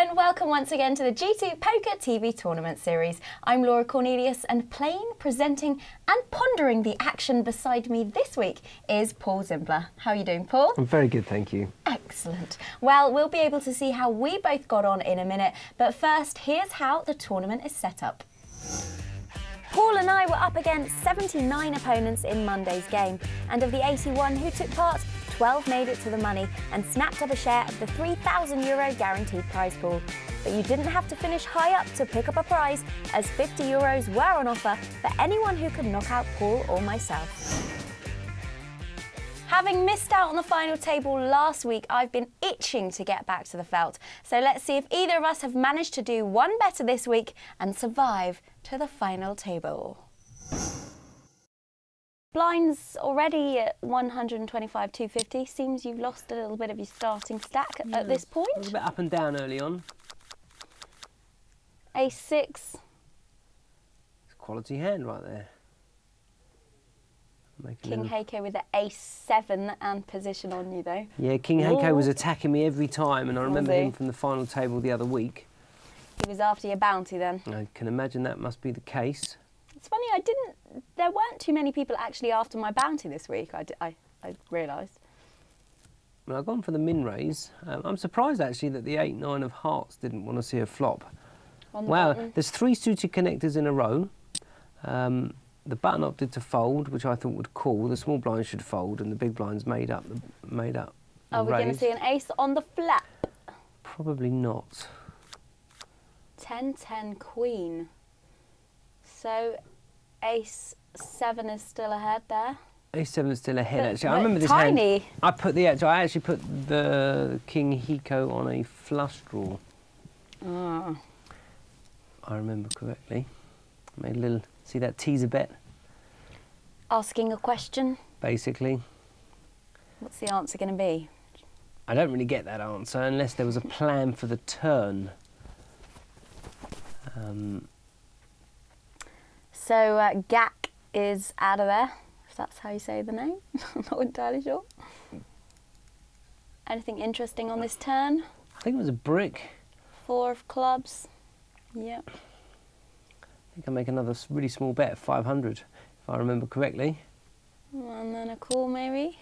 and welcome once again to the G2 Poker TV Tournament Series. I'm Laura Cornelius, and playing, presenting and pondering the action beside me this week is Paul Zimbler. How are you doing, Paul? I'm very good, thank you. Excellent. Well, we'll be able to see how we both got on in a minute, but first, here's how the tournament is set up. Paul and I were up against 79 opponents in Monday's game, and of the 81 who took part, 12 made it to the money and snapped up a share of the €3,000 guaranteed prize pool. But you didn't have to finish high up to pick up a prize, as €50 were on offer for anyone who could knock out Paul or myself. Having missed out on the final table last week, I've been itching to get back to the felt. So let's see if either of us have managed to do one better this week and survive to the final table. Blinds already at 125, 250. Seems you've lost a little bit of your starting stack at this point. A little bit up and down early on. Ace-6. It's a quality hand right there. King Heiko with the ace-7 and position on you though. Yeah, King Heiko was attacking me every time, and I remember him from the final table the other week. He was after your bounty then. I can imagine that must be the case. It's funny, there weren't too many people actually after my bounty this week, I realised. Well, I've gone for the min raise. I'm surprised actually that the 8-9 of hearts didn't want to see a flop. Wow, there's 3 suited connectors in a row. The button opted to fold, which I thought would call. The small blind should fold, and the big blind's made up. Are we going to see an ace on the flap? Probably not. 10-10 queen. So ace-7 is still ahead there. Ace-7 is still ahead, actually. But I remember this tiny. hand. I actually put the King Heiko on a flush draw. Oh. I remember correctly. Made a little, see that teaser bet? Asking a question. Basically. What's the answer going to be? I don't really get that answer unless there was a plan for the turn. So Gak is out of there, if that's how you say the name. I'm not entirely sure. Anything interesting on this turn? I think it was a brick. 4 of clubs. Yep. I think I make another really small bet of 500, if I remember correctly. And then a call, maybe.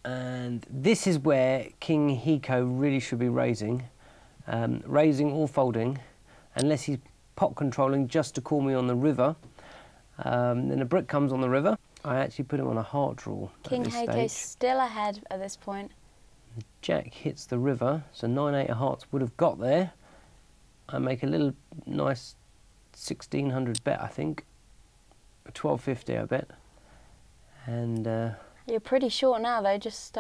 And this is where King Heiko really should be raising. Raising or folding, unless he's pot controlling just to call me on the river. Then a brick comes on the river. I actually put him on a heart draw. King Heiko's still ahead at this point. Jack hits the river, so 9-8 of hearts would have got there. I make a little nice 1600 bet, I think. 1250, I bet. And you're pretty short now, though, just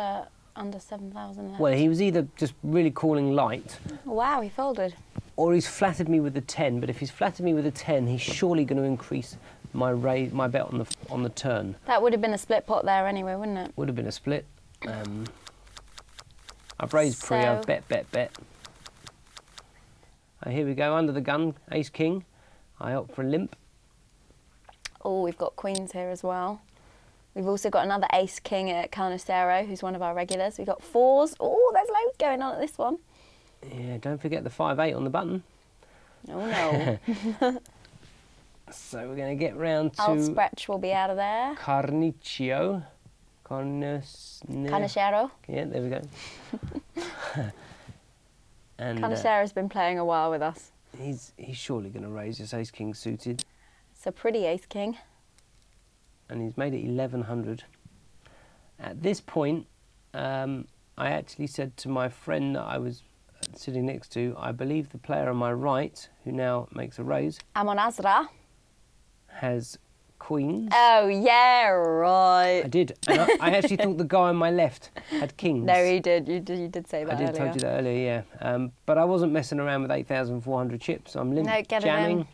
under 7,000 left. Well, he was either just really calling light. Wow, he folded. Or he's flattered me with the 10. But if he's flattered me with a 10, he's surely going to increase my bet on the turn. That would have been a split pot there anyway, wouldn't it? Would have been a split. I've raised pre. I've bet. Here we go, under the gun, ace king. I opt for a limp. Oh, we've got queens here as well. We've also got another ace king at Carnicero, who's one of our regulars. We've got 4s. Oh, there's loads going on at this one. Yeah, don't forget the 5-8 on the button. Oh no. So we're going to get round to... Alsprech will be out of there. Carnicero. Carnicero. Yeah, there we go. And Carnicero's been playing a while with us. He's surely going to raise his ace king suited. It's a pretty ace king. And he's made it 1100. At this point, I actually said to my friend that I was sitting next to, I believe the player on my right, who now makes a raise, Amon Azra, has queens. Oh, yeah, right. I did. And I actually thought the guy on my left had kings. No, he did. You did say that earlier. I told you that earlier, yeah. But I wasn't messing around with 8,400 chips. I'm limp jamming.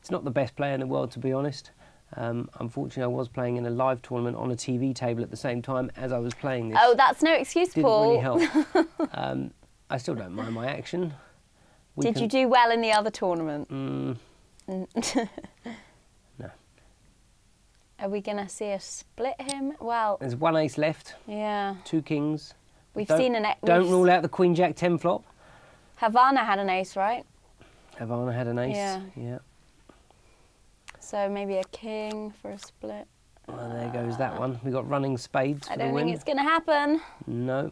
It's not the best player in the world, to be honest. Unfortunately, I was playing in a live tournament on a TV table at the same time as I was playing this. Oh, that's no excuse, Paul. Didn't really help. I still don't mind my action. Did you do well in the other tournament? No. Are we going to see a split him? Well... There's 1 ace left. Yeah. 2 kings. We've seen an... Don't rule out the Queen Jack 10 flop. Havana had an ace, right? Havana had an ace. Yeah. So maybe a king for a split. Well, there goes that one. We got running spades for the win. I don't think it's going to happen. No,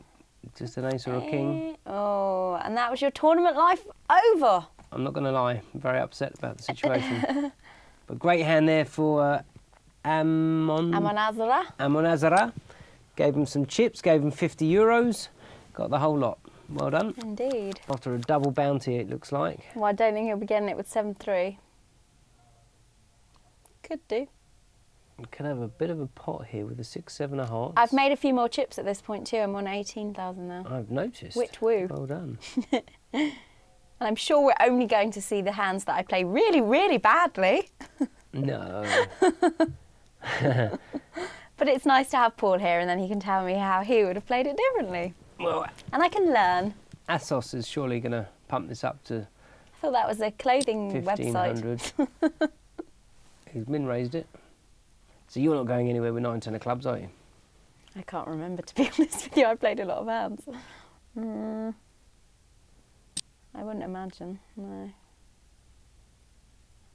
just an ace or a king. Oh, and that was your tournament life over. I'm not going to lie, I'm very upset about the situation. But great hand there for Amonazara. Gave him some chips, gave him €50. Got the whole lot. Well done. Indeed. After a double bounty, it looks like. Well, I don't think he'll be getting it with 7-3. Could do. We could have a bit of a pot here with a 6-7 of hearts. I've made a few more chips at this point too. I'm on 18,000 now. I've noticed. Which woo. Well done. And I'm sure we're only going to see the hands that I play really, really badly. No. But it's nice to have Paul here, and then he can tell me how he would have played it differently. Well, and I can learn. Assos is surely going to pump this up to I thought that was a clothing 1,500. website. He's min-raised it. So you're not going anywhere with 9-10 of clubs, are you? I can't remember, to be honest with you. I played a lot of hands. I wouldn't imagine, no.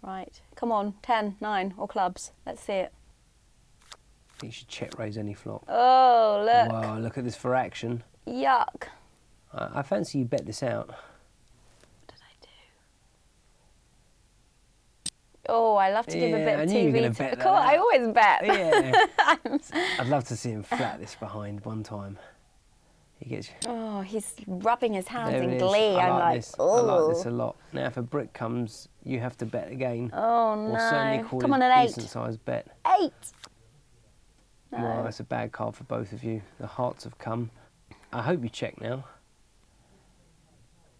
Right, come on, 10, 9, or clubs. Let's see it. I think you should check raise any flop. Oh, look. Wow, look at this for action. Yuck. I fancy you bet this out. What did I do? Oh, I love to give a bit of TV to the court. I always bet. Yeah. I'd love to see him flat this behind one time. He gets. Oh, he's rubbing his hands There in it glee. is. I'm like, I like this a lot. Now, if a brick comes, you have to bet again. Oh no! Or certainly call Come on, it an a 8. decent-sized bet. 8. No. Well, that's a bad card for both of you. The hearts have come. I hope you check now.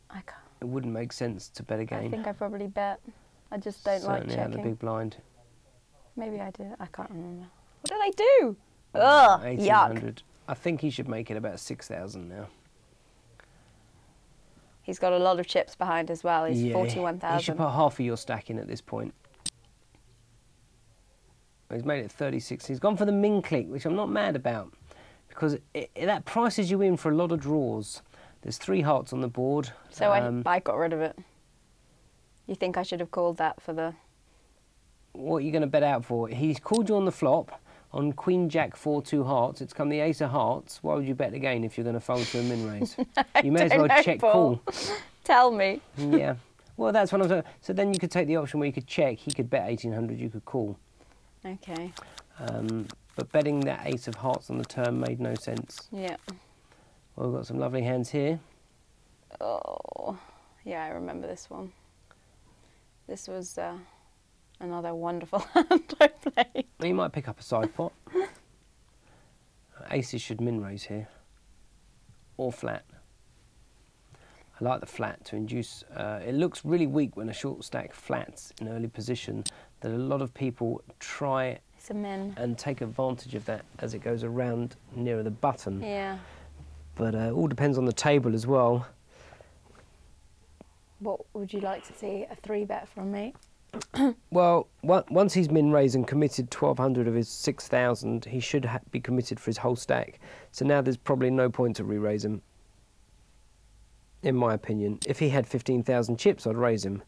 I can't. It wouldn't make sense to bet again. I think I probably bet. I just don't like Certainly checking. had the big blind. Maybe I did. I can't remember. What did I do? Ugh, 1,800. yuck. I think he should make it about 6,000 now. He's got a lot of chips behind as well. He's Yeah, 41,000. you should put half of your stack in at this point. He's made it 36. He's gone for the min click, which I'm not mad about, because that prices you in for a lot of draws. There's 3 hearts on the board. So I got rid of it. You think I should have called that for the... What are you going to bet out for? He's called you on the flop on Queen Jack 4-2 hearts. It's come the ace of hearts. Why would you bet again if you're going to fold to a min raise? You may as well check call. Tell me. Yeah. Well, that's what I'm saying. So then you could take the option where you could check. He could bet 1,800. You could call. Okay. But betting that ace of hearts on the turn made no sense. Yeah. Well, we've got some lovely hands here. Oh, yeah, I remember this one. This was another wonderful hand I played. Well, you might pick up a side pot. Aces should min raise here. Or flat. I like the flat to induce... it looks really weak when a short stack flats in early position, that a lot of people try It's a min. and take advantage of that as it goes around nearer the button. Yeah. But it all depends on the table as well. What would you like to see? A 3-bet from me? Well, once he's min raised and committed 1,200 of his 6,000, he should be committed for his whole stack. So now there's probably no point to re-raise him, in my opinion. If he had 15,000 chips, I'd raise him.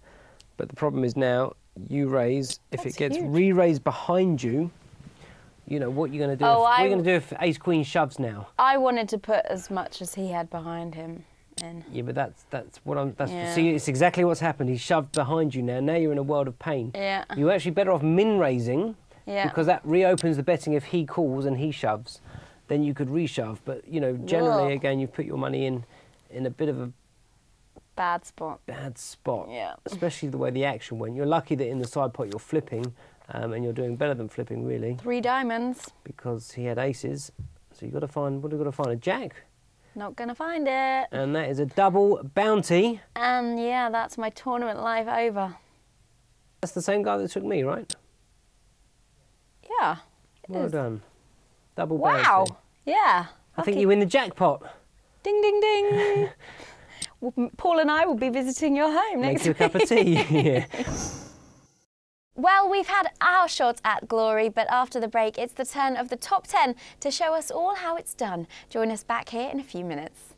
But the problem is now, you raise, if That's it gets huge. re-raised behind you, you know, what you're going to do? What are you going to do if ace-queen shoves now? I wanted to put as much as he had behind him in. Yeah, but that's what I'm... Yeah. See, it's exactly what's happened. He's shoved behind you now. Now you're in a world of pain. Yeah. You're actually better off min-raising, Yeah. because that reopens the betting if he calls and he shoves. Then you could reshove. But, you know, generally, Ugh. again, you've put your money in a bit of a Bad spot. bad spot. Yeah. Especially the way the action went. You're lucky that in the side pot you're flipping, and you're doing better than flipping, really, 3 diamonds. because he had aces. So you've got to find... What have you got to find? A jack? Not gonna find it. And that is a double bounty. And yeah, that's my tournament life over. That's the same guy that took me, right? Yeah. Well done. Double Wow. bounty. Yeah. I think you win the jackpot. Ding, ding, ding. Well, Paul and I will be visiting your home Make next you a cup of tea. Yeah. Well, we've had our shot at glory, but after the break, it's the turn of the top 10 to show us all how it's done. Join us back here in a few minutes.